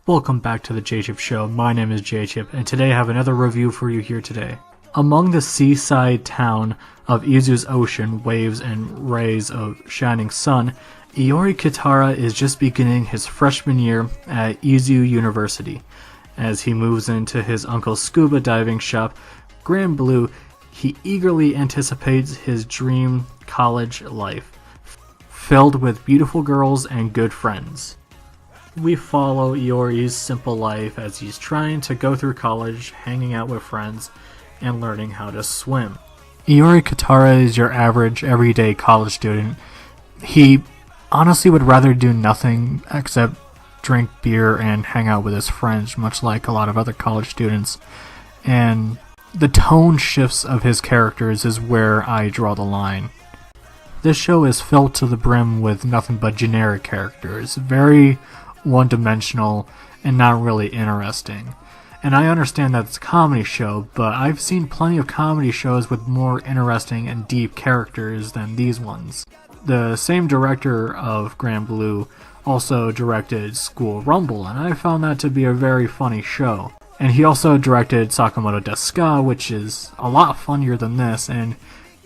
Welcome back to the J-Chip Show. My name is J-Chip, and today I have another review for you here today. Among the seaside town of Izu's ocean, waves and rays of shining sun, Iori Kitara is just beginning his freshman year at Izu University. As he moves into his uncle's scuba diving shop, Grand Blue, he eagerly anticipates his dream college life, filled with beautiful girls and good friends. We follow Iori's simple life as he's trying to go through college, hanging out with friends, and learning how to swim. Iori Kitara is your average, everyday college student. He honestly would rather do nothing except drink beer and hang out with his friends, much like a lot of other college students. And the tone shifts of his characters is where I draw the line. This show is filled to the brim with nothing but generic characters, very one-dimensional and not really interesting. And I understand that it's a comedy show, but I've seen plenty of comedy shows with more interesting and deep characters than these ones. The same director of Grand Blue also directed School Rumble, and I found that to be a very funny show. And he also directed Sakamoto Desu, which is a lot funnier than this, and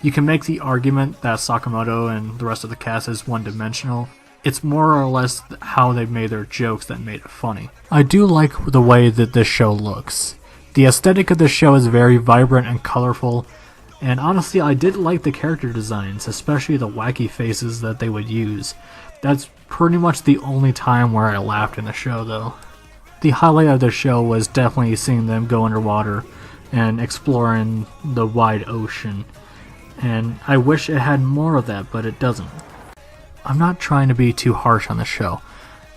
you can make the argument that Sakamoto and the rest of the cast is one-dimensional. It's more or less how they made their jokes that made it funny. I do like the way that this show looks. The aesthetic of this show is very vibrant and colorful, and honestly I did like the character designs, especially the wacky faces that they would use. That's pretty much the only time where I laughed in the show though. The highlight of the show was definitely seeing them go underwater and exploring the wide ocean, and I wish it had more of that, but it doesn't. I'm not trying to be too harsh on the show.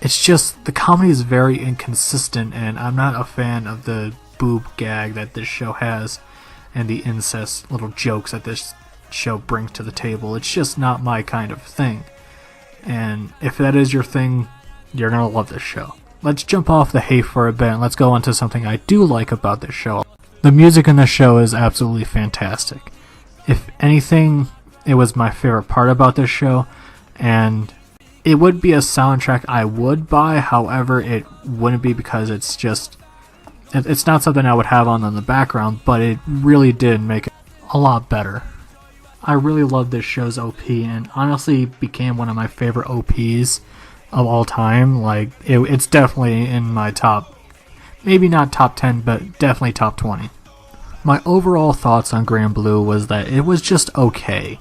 It's just the comedy is very inconsistent, and I'm not a fan of the boob gag that this show has and the incest little jokes that this show brings to the table. It's just not my kind of thing. And if that is your thing, you're gonna love this show. Let's jump off the hate for a bit and let's go on to something I do like about this show. The music in this show is absolutely fantastic. If anything, it was my favorite part about this show. And it would be a soundtrack I would buy, however it wouldn't be because it's not something I would have on in the background, but it really did make it a lot better. I really love this show's OP and honestly became one of my favorite OPs of all time. Like it's definitely in my top, maybe not top 10, but definitely top 20. My overall thoughts on Grand Blue was that it was just okay.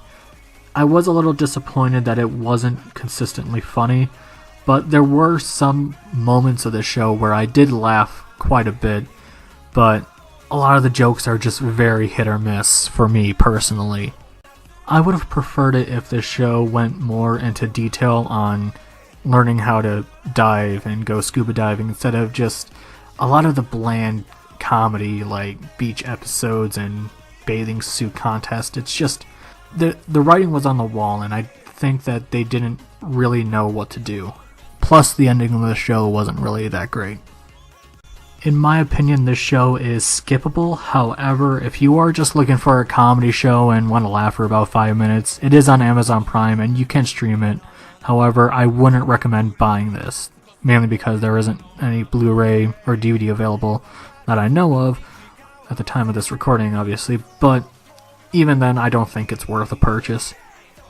I was a little disappointed that it wasn't consistently funny, but there were some moments of the show where I did laugh quite a bit, but a lot of the jokes are just very hit or miss for me personally. I would have preferred it if the show went more into detail on learning how to dive and go scuba diving instead of just a lot of the bland comedy like beach episodes and bathing suit contests. It's just the writing was on the wall, and I think that they didn't really know what to do. Plus, the ending of the show wasn't really that great. In my opinion, this show is skippable. However, if you are just looking for a comedy show and want to laugh for about 5 minutes, it is on Amazon Prime and you can stream it. However, I wouldn't recommend buying this, mainly because there isn't any Blu-ray or DVD available that I know of at the time of this recording, obviously, but even then, I don't think it's worth a purchase.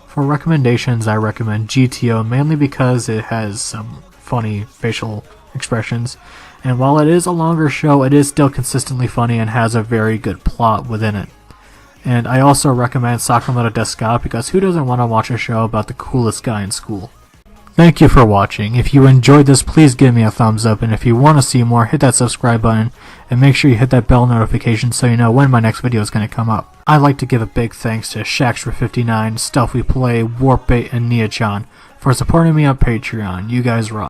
For recommendations, I recommend GTO mainly because it has some funny facial expressions, and while it is a longer show, it is still consistently funny and has a very good plot within it. And I also recommend Sakamoto Desu because who doesn't want to watch a show about the coolest guy in school? Thank you for watching. If you enjoyed this, please give me a thumbs up, and if you want to see more, hit that subscribe button, and make sure you hit that bell notification so you know when my next video is going to come up. I'd like to give a big thanks to Shaxtra59, Stuff We Play, Warpbait, and Nia-chan for supporting me on Patreon. You guys rock.